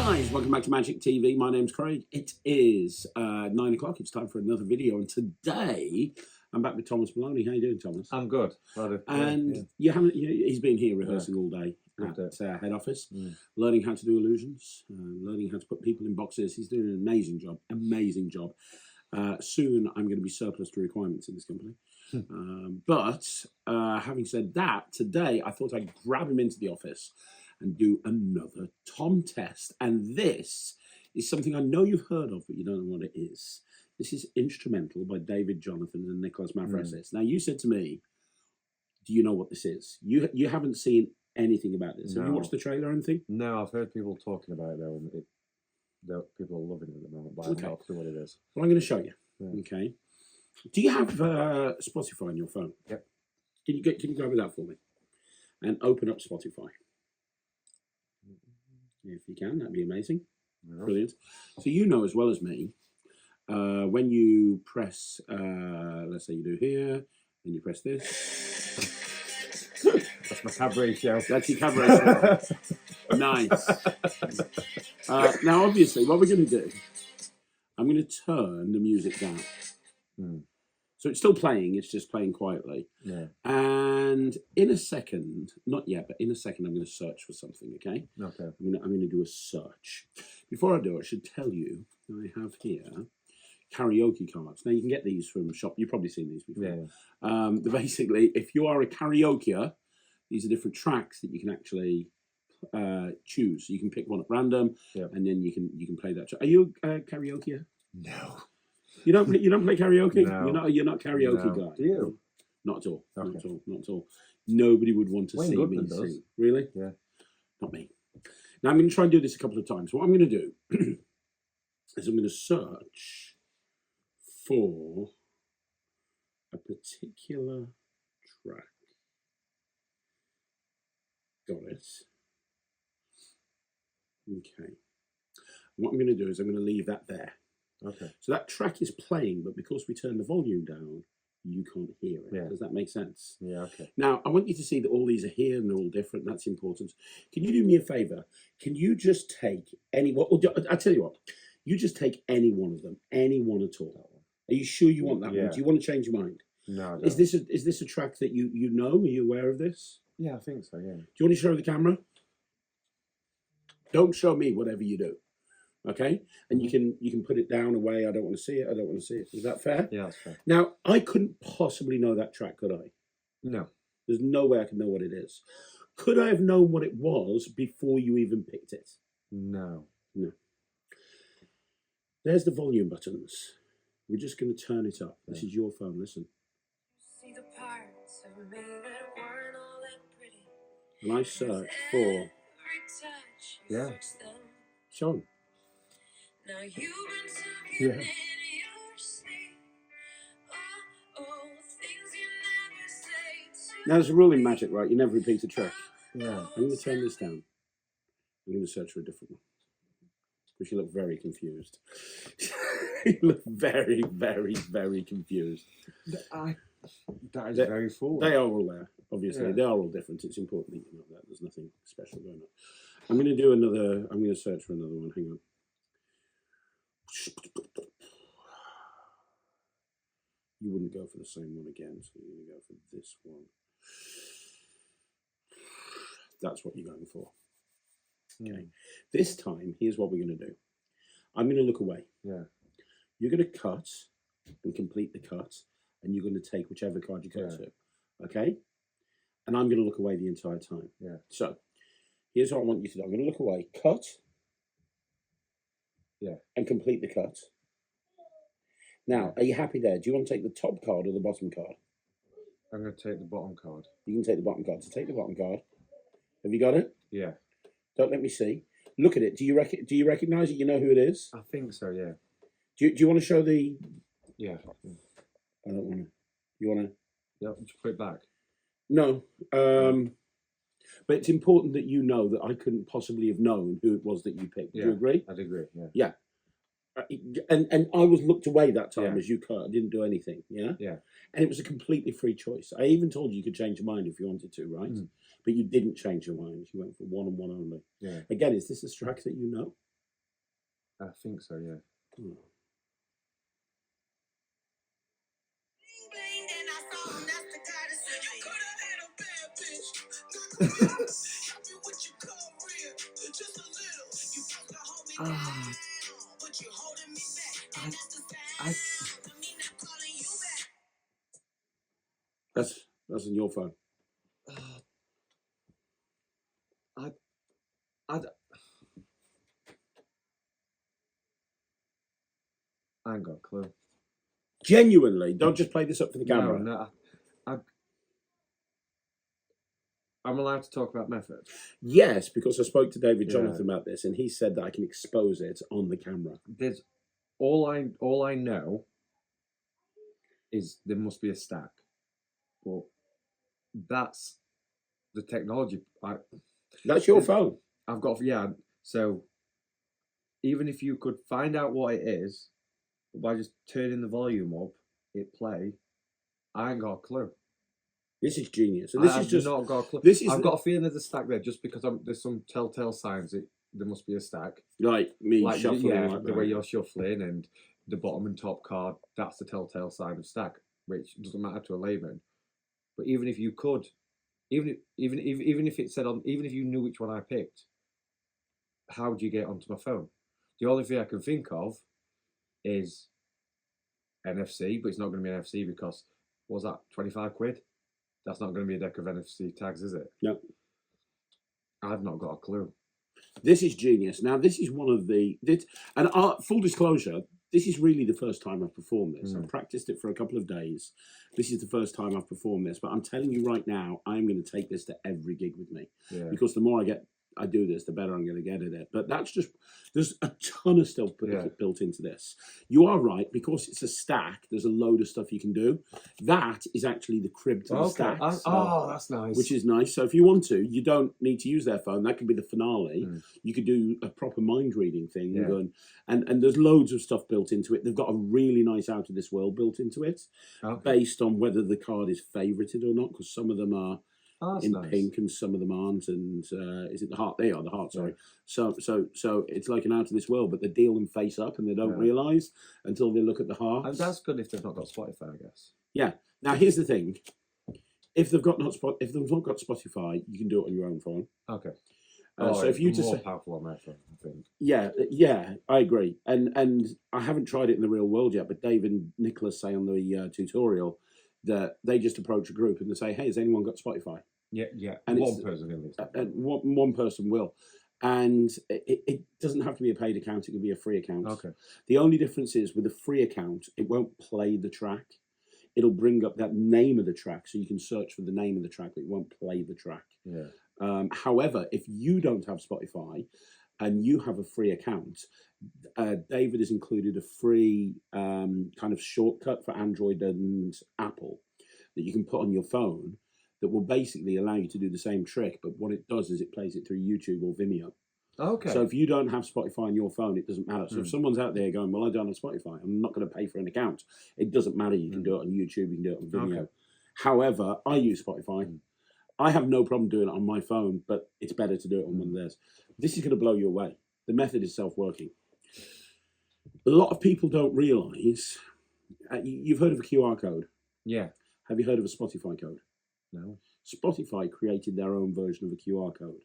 guys, welcome back to Magic TV. My name's Craig. It is 9 o'clock. It's time for another video, and today I'm back with Thomas Maloney. How you doing, Thomas? I'm good. You haven't? He's been here rehearsing all day at head office, learning how to do illusions, learning how to put people in boxes. He's doing an amazing job. Amazing job. Soon I'm going to be surplus to requirements in this company. But having said that, today I thought I'd grab him into the office and do another Tom test. And this is something I know you've heard of, but you don't know what it is. This is InstruMental by David Jonathan and Nikolas Mavresis. Now, you said to me, do you know what this is? You haven't seen anything about this. No. Have you watched the trailer or anything? No, I've heard people talking about it, though, and people are loving it at the moment, but I have no clue what it is. Well, I'm going to show you. Yeah. Okay. Do you have Spotify on your phone? Yep. Can you grab that for me? And open up Spotify. If you can, that'd be amazing. Yeah. Brilliant. So you know as well as me, when you press, let's say you do here, and you press this. That's my cab ratio. That's your cab ratio. Nice. Now, obviously, what we're going to do, I'm going to turn the music down. So it's still playing, it's just playing quietly. Yeah. And in a second, not yet, but in a second, I'm going to search for something, okay? Okay. I'm going to do a search. Before I do, I should tell you, I have here karaoke cards. Now, you can get these from shop. You've probably seen these before. Yeah. Basically, if you are a karaokeer, these are different tracks that you can actually choose. You can pick one at random, and then you can play that track. Are you a karaokeer? No. You don't play karaoke? No. You're not karaoke guy. Do you? Not at all. Okay. Not at all. Not at all. Nobody would want to see me sing. Really? Yeah. Not me. Now I'm going to try and do this a couple of times. What I'm going to do is I'm going to search for a particular track. Got it. Okay. What I'm going to do is I'm going to leave that there. Okay. So that track is playing, but because we turn the volume down, you can't hear it. Yeah. Does that make sense? Yeah, okay. Now, I want you to see that all these are here and they're all different. That's important. Can you do me a favour? Can you just take any one? I'll tell you what. You just take any one of them. Any one at all. Are you sure you want that one? Do you want to change your mind? No, I don't. Is this a track that you know? Are you aware of this? Yeah, I think so, yeah. Do you want to show the camera? Don't show me whatever you do. Okay, and you can put it down away. I don't want to see it. I don't want to see it. Is that fair? Yeah, that's fair. Now, I couldn't possibly know that track, could I? No. There's no way I could know what it is. Could I have known what it was before you even picked it? No. No. There's the volume buttons. We're just going to turn it up. This is your phone. Listen. See the parts of me that weren't all that pretty. And I search for. Yeah. Sean. Now you've been talking in your sleep. Things you never say to now there's a rule in magic, right? You never repeat a trick. Yeah. I'm going to turn this down. I'm going to search for a different one. Because you look very confused. You look very, very, very confused. That is very full. They are all there, obviously. Yeah. They are all different. It's important that you know that. There's nothing special going on. I'm going to do another. I'm going to search for another one. Hang on. You wouldn't go for the same one again, so you're going to go for this one. That's what you're going for. Okay. This time, here's what we're going to do. I'm going to look away. Yeah. You're going to cut and complete the cut, and you're going to take whichever card you cut to. Okay? And I'm going to look away the entire time. Yeah. So, here's what I want you to do. I'm going to look away, cut, and complete the cut. Now, are you happy there? Do you want to take the top card or the bottom card? I'm going to take the bottom card. You can take the bottom card. So take the bottom card. Have you got it? Yeah. Don't let me see. Look at it. Do you recognise it? You know who it is? I think so, yeah. Do you want to show the... Yeah. I don't want to. You want to... Yeah, just put it back. No. But it's important that you know that I couldn't possibly have known who it was that you picked. Do you agree? I'd agree, yeah. Yeah. And I was looked away that time as you cut. I didn't do anything, yeah? Yeah. And it was a completely free choice. I even told you could change your mind if you wanted to, right? But you didn't change your mind. You went for one and one only. Yeah. Again, is this a track that you know? I think so, yeah. That's on your phone. I ain't got a clue. Genuinely, don't just play this up for the camera. No, I'm allowed to talk about method. Yes, because I spoke to David Jonathan about this, and he said that I can expose it on the camera. There's all I know is there must be a stack, but that's the technology. That's your phone. I've got So even if you could find out what it is by just turning the volume up, it play. I ain't got a clue. This is genius. So this I've is just not got a clue. I've got a feeling there's a stack there just because there's some telltale signs that there must be a stack. Like me shuffling, like the way you're shuffling and the bottom and top card. That's the telltale sign of stack, which doesn't matter to a layman. But even if you could, even if it said on, even if you knew which one I picked, how do you get onto my phone? The only thing I can think of is NFC, but it's not going to be NFC because what was that, 25 quid? That's not going to be a deck of NFC tags, is it? No. I've not got a clue. This is genius. Now, this is one of the... And full disclosure, this is really the first time I've performed this. I've practiced it for a couple of days. This is the first time I've performed this. But I'm telling you right now, I'm going to take this to every gig with me. Yeah. Because the more I do this, the better I'm going to get at it. But that's just... There's a ton of stuff built into this. You are right. Because it's a stack, there's a load of stuff you can do. That is actually the crib to the stack. That's nice. Which is nice. So if you want to, you don't need to use their phone. That could be the finale. You could do a proper mind reading thing. Yeah. And there's loads of stuff built into it. They've got a really nice out of this world built into it. Based on whether the card is favorited or not. Because some of them are in pink and some of them aren't. And is it the heart? They are the heart, sorry. So it's like an out of this world, but they deal them face up and they don't realise until they look at the heart. And that's good if they've not got Spotify, I guess. Yeah. Now here's the thing. If they've not got Spotify, you can do it on your own phone. Okay. So if you just more powerful on my phone, I think. Yeah, I agree. And I haven't tried it in the real world yet, but Dave and Nikolas say on the tutorial that they just approach a group and they say, "Hey, has anyone got Spotify?" Yeah. And one person will. And one person will. And it doesn't have to be a paid account; it can be a free account. Okay. The only difference is with a free account, it won't play the track. It'll bring up that name of the track, so you can search for the name of the track, but it won't play the track. Yeah. However, if you don't have Spotify and you have a free account, David has included a free kind of shortcut for Android and Apple that you can put on your phone that will basically allow you to do the same trick. But what it does is it plays it through YouTube or Vimeo. Okay. So if you don't have Spotify on your phone, it doesn't matter. So if someone's out there going, "Well, I don't have Spotify, I'm not going to pay for an account," it doesn't matter. You can do it on YouTube, you can do it on Vimeo. Okay. However, I use Spotify. I have no problem doing it on my phone, but it's better to do it on one of theirs. This is going to blow you away. The method is self-working. A lot of people don't realise. You've heard of a QR code? Yeah. Have you heard of a Spotify code? No. Spotify created their own version of a QR code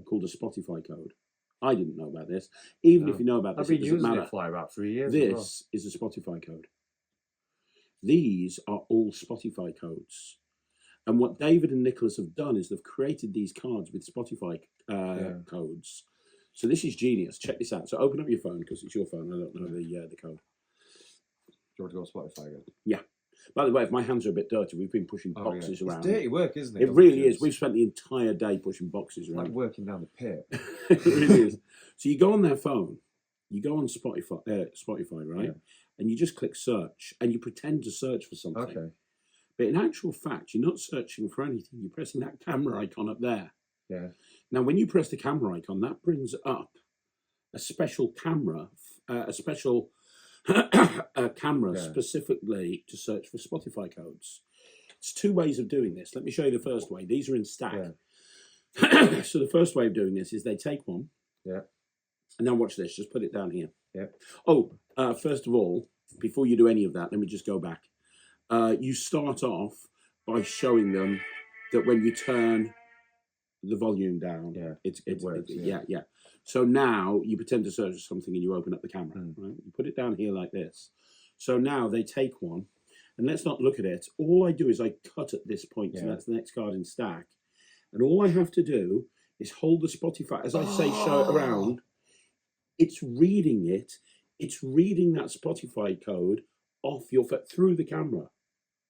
called a Spotify code. I didn't know about this. Even if you know about this, I've been using matter. it for about 3 years. This is a Spotify code. These are all Spotify codes. And what David and Nikolas have done is they've created these cards with Spotify codes. So this is genius. Check this out. So open up your phone because it's your phone. I don't know the code. Do you want to go Spotify again? Yeah. By the way, if my hands are a bit dirty, we've been pushing boxes around. It's dirty work, isn't it? It really is. We've spent the entire day pushing boxes around. Like working down the pit. It really is. So you go on their phone, you go on Spotify, right? Yeah. And you just click search, and you pretend to search for something. Okay. But in actual fact, you're not searching for anything. You're pressing that camera icon up there. Yeah. Now, when you press the camera icon, that brings up a special camera, camera specifically to search for Spotify codes. It's two ways of doing this. Let me show you the first way. These are in stack. Yeah. So the first way of doing this is they take one. Yeah. And now watch this. Just put it down here. Yeah. Oh, first of all, before you do any of that, let me just go back. You start off by showing them that when you turn the volume down, it works. Yeah. So now you pretend to search something and you open up the camera. Right? You put it down here like this. So now they take one, and let's not look at it. All I do is I cut at this point, so that's the next card in stack. And all I have to do is hold the Spotify, as I say, show it around. It's reading it. It's reading that Spotify code off your through the camera,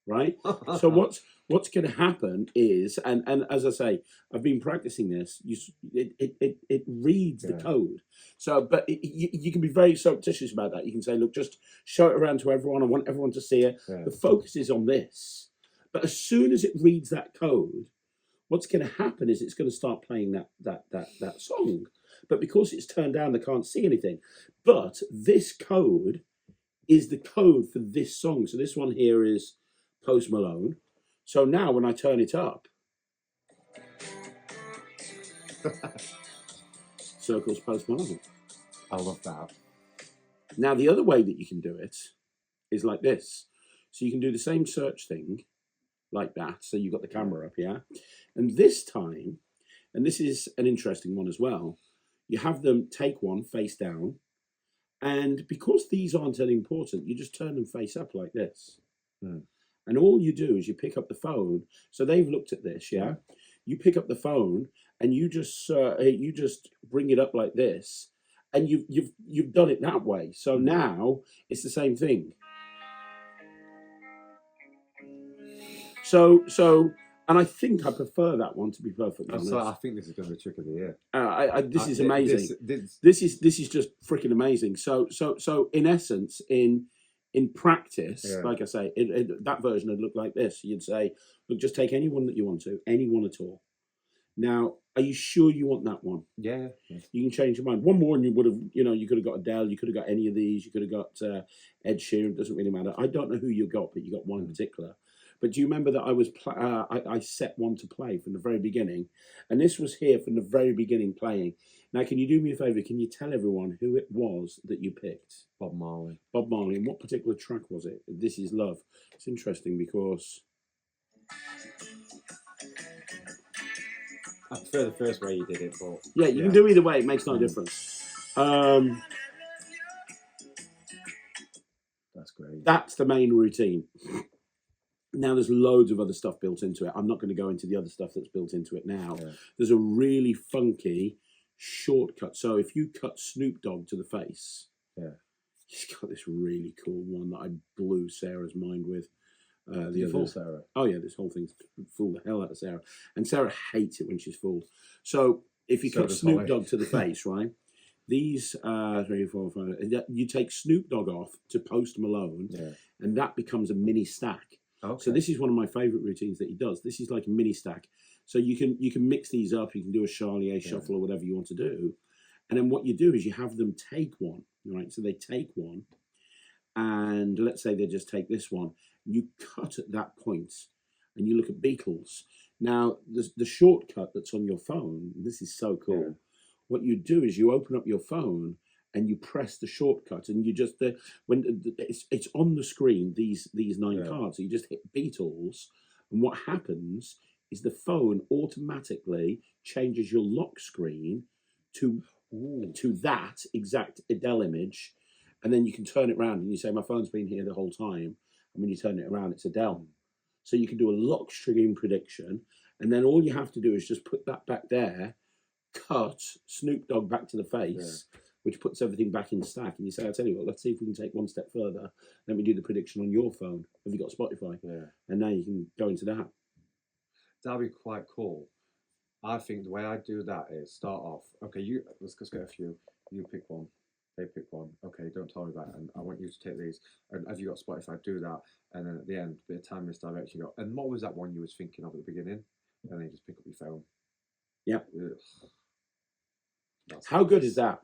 right? So what's going to happen is, and as I say, I've been practicing this. It reads the code. So, but you can be very surreptitious about that. You can say, look, just show it around to everyone. I want everyone to see it. Yeah. The focus is on this. But as soon as it reads that code, what's going to happen is it's going to start playing that song. But because it's turned down, they can't see anything. But this code is the code for this song. So this one here is Post Malone. So now when I turn it up, circles Post Malone. I love that. Now the other way that you can do it is like this. So you can do the same search thing like that. So you've got the camera up, yeah? And this time, and this is an interesting one as well, you have them take one face down, and because these aren't that important, you just turn them face up like this. And all you do is you pick up the phone. So they've looked at this, yeah? You pick up the phone and you just bring it up like this, and you've done it that way. So now it's the same thing. So, and I think I prefer that one, to be perfectly honest. I think this is going to be trick of the year. This is amazing. This is just freaking amazing. So in essence, in practice, like I say, that version would look like this. You'd say, look, just take anyone that you want to, anyone at all. Now, are you sure you want that one? Yeah. You can change your mind. One more, and you would have, you could have got Adele, you could have got any of these, you could have got Ed Sheeran. It doesn't really matter. I don't know who you got, but you got one in particular. But do you remember that I set one to play from the very beginning? And this was here from the very beginning playing. Now, can you do me a favour? Can you tell everyone who it was that you picked? Bob Marley. Bob Marley. And what particular track was it? This Is Love. It's interesting because... I prefer the first way you did it, but... Yeah, you can do either way. It makes no difference. That's great. That's the main routine. Now, there's loads of other stuff built into it. I'm not going to go into the other stuff that's built into it now. Yeah. There's a really funky shortcut. So if you cut Snoop Dogg to the face, he's got this really cool one that I blew Sarah's mind with. The other Sarah. Oh yeah, this whole thing's fooled the hell out of Sarah, and Sarah hates it when she's fooled. So if you cut Snoop Dogg to the face, right? These 3, 4, 5. You take Snoop Dogg off to Post Malone, and that becomes a mini stack. Okay. So this is one of my favourite routines that he does. This is like a mini stack. So you can mix these up. You can do a Charlier shuffle or whatever you want to do. And then what you do is you have them take one, right? So they take one, and let's say they just take this one. You cut at that point, and you look at Beatles. Now, the shortcut that's on your phone, this is so cool. Yeah. What you do is you open up your phone, and you press the shortcut, and you just it's on the screen. These 9 cards. So you just hit Beatles, and what happens is the phone automatically changes your lock screen to that exact Adele image, and then you can turn it around and you say, "My phone's been here the whole time," and when you turn it around, it's Adele. So you can do a lock screen prediction, and then all you have to do is just put that back there, cut Snoop Dogg back to the face. Yeah. Which puts everything back in stack, and you say, I'll tell you what, let's see if we can take one step further. Let me do the prediction on your phone. Have you got Spotify? Yeah. And now you can go into that. That'd be quite cool. I think the way I do that is start off, okay, let's just get a few. You pick one, they pick one. Okay, don't tell me that, and I want you to take these. And have you got Spotify? Do that. And then at the end, a bit of time misdirection. Go, and what was that one you was thinking of at the beginning? And then you just pick up your phone. Yeah. How good is that?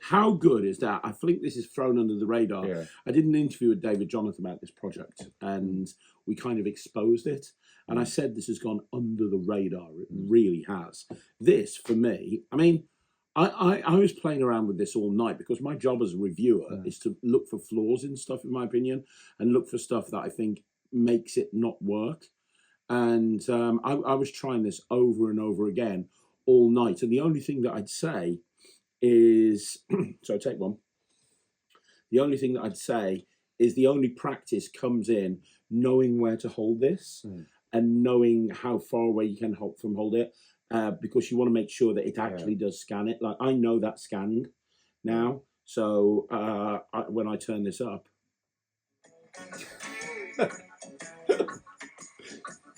How good is that? I think this is thrown under the radar. Yeah. I did an interview with David Jonathan about this project, and we kind of exposed it. And I said this has gone under the radar. It really has. This, for me, I mean, I was playing around with this all night because my job as a reviewer is to look for flaws in stuff, in my opinion, and look for stuff that I think makes it not work. And I was trying this over and over again all night. And the only thing that I'd say is, so take one. The only thing that I'd say is the only practice comes in knowing where to hold this and knowing how far away you can hold it, because you want to make sure that it actually does scan it. Like, I know that scanned now, so when I turn this up.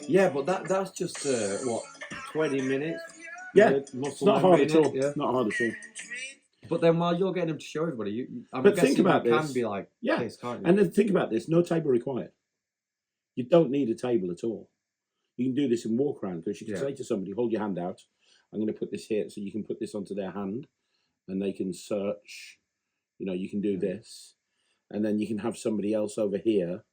Yeah, but that's just, what, 20 minutes? Yeah, it's not hard at all. Yeah. Not hard at all. But then while you're getting them to show everybody, But think about this. Can be like this, can't you? And then think about this. No table required. You don't need a table at all. You can do this in walk around, because you can say to somebody, hold your hand out. I'm going to put this here, so you can put this onto their hand and they can search. You know, you can do this. And then you can have somebody else over here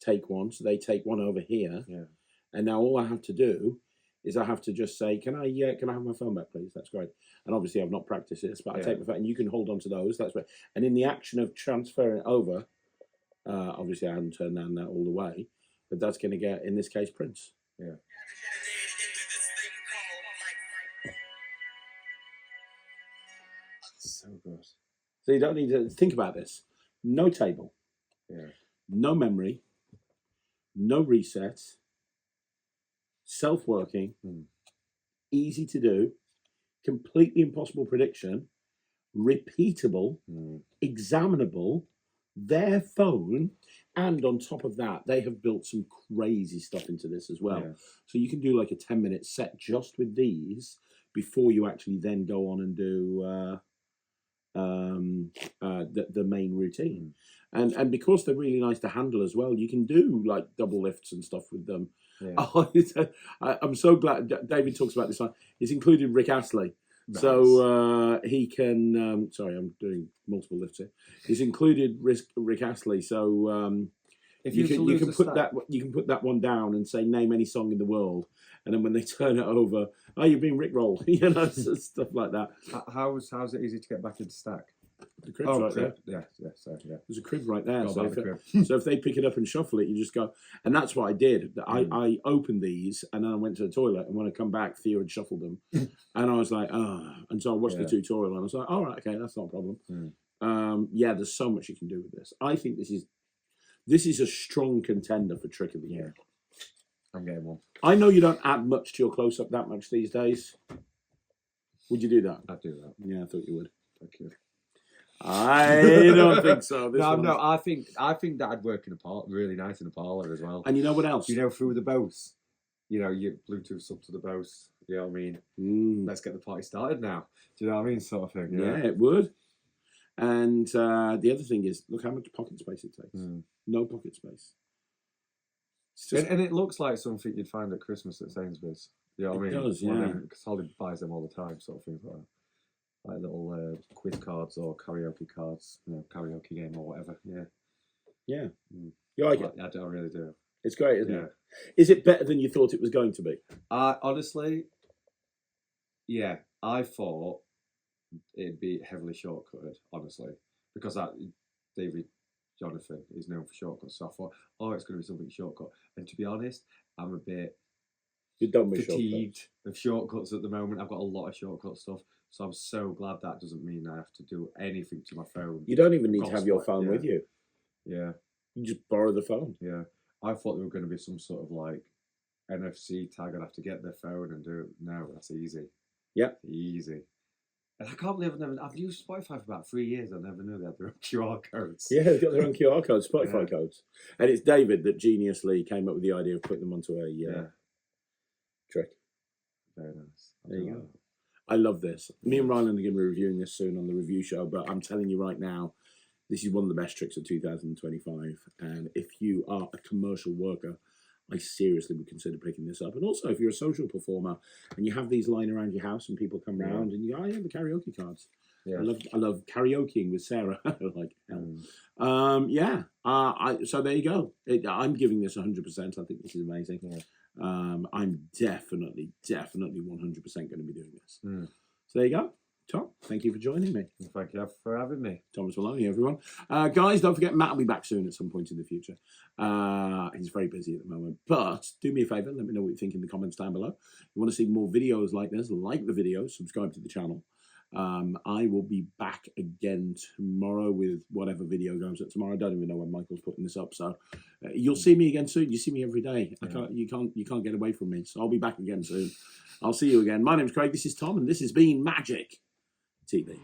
take one. So they take one over here. Yeah. And now all I have to do is I have to just say, can I have my phone back, please? That's great. And obviously I've not practiced this, but I take my phone, and you can hold on to those. That's right. And in the action of transferring it over, obviously I haven't turned down that all the way, but that's going to get, in this case, Prince. Yeah. So good. So you don't need to think about this. No table. Yeah. No memory. No reset. Self-working, easy to do, completely impossible prediction, repeatable, examinable, their phone, and on top of that, they have built some crazy stuff into this as well. Yeah. So you can do like a 10-minute set just with these before you actually then go on and do the main routine. And because they're really nice to handle as well, you can do like double lifts and stuff with them. Yeah. Oh, I'm so glad David talks about this one. It's included Rick Astley. Nice. So he can, sorry, I'm doing multiple lifts here. He's included Rick Astley. So if you can put that one down and say, name any song in the world. And then when they turn it over, oh, you've been Rickrolled, you know, stuff like that. How's it easy to get back into stack? The crib's right there. Yeah. There's a crib right there. So if they pick it up and shuffle it, you just go. And that's what I did. I opened these and then I went to the toilet. And when I come back, Theo had shuffled them. And I was like, oh. And so I watched the tutorial and I was like, all right, okay, that's not a problem. Yeah, there's so much you can do with this. I think this is a strong contender for Trick of the Year. I'm getting one. I know you don't add much to your close-up that much these days. Would you do that? I'd do that. Yeah, I thought you would. Thank you. I don't think so. No. I think that'd work in a parlor, really nice in a parlor as well. And you know what else? You know, through the Bose. You know, you Bluetooth up to the Bose. You know what I mean? Let's get the party started now. Do you know what I mean? Sort of thing. Yeah, it would. And the other thing is, look how much pocket space it takes. No pocket space. And it looks like something you'd find at Christmas at Sainsbury's. You know what I mean? It does, yeah. Because Holly buys them all the time, sort of things like that. Like little quiz cards or karaoke cards, you know, karaoke game or whatever. Yeah. Yeah. You like it? I really do. It's great, isn't it? Is it better than you thought it was going to be? Honestly, yeah. I thought it'd be heavily shortcutted, honestly. Because David Jonathan is known for shortcuts. So I thought, it's going to be something shortcut. And to be honest, I'm a bit fatigued of shortcuts at the moment. I've got a lot of shortcut stuff. So I'm so glad that doesn't mean I have to do anything to my phone. You don't even need to have your phone with you. Yeah. You just borrow the phone. Yeah. I thought there were going to be some sort of like NFC tag. I'd have to get their phone and do it. No, that's easy. Yeah. Easy. And I can't believe I've used Spotify for about 3 years. I never knew they had their own QR codes. Yeah, they've got their own QR codes, Spotify codes. And it's David that geniusly came up with the idea of putting them onto a trick. Very nice. There you go. I love this. Me and Ryland are going to be reviewing this soon on the review show, but I'm telling you right now, this is one of the best tricks of 2025. And if you are a commercial worker, I seriously would consider picking this up. And also, if you're a social performer and you have these lying around your house and people come round and you go, the karaoke cards. Yeah. I love karaokeing with Sarah. Like hell. So there you go. I'm giving this 100%. I think this is amazing. Yeah. I'm definitely 100% going to be doing this. So there you go. Tom, thank you for joining me. Thank you for having me. Thomas Maloney, everyone. Guys, don't forget, Matt will be back soon at some point in the future. He's very busy at the moment. But do me a favour, let me know what you think in the comments down below. If you want to see more videos like this, like the video, subscribe to the channel. I will be back again tomorrow with whatever video goes up tomorrow. I don't even know when Michael's putting this up, so you'll see me again soon. You see me every day. You can't get away from me. So I'll be back again soon. I'll see you again. My name's Craig. This is Tom, and this has been Magic TV.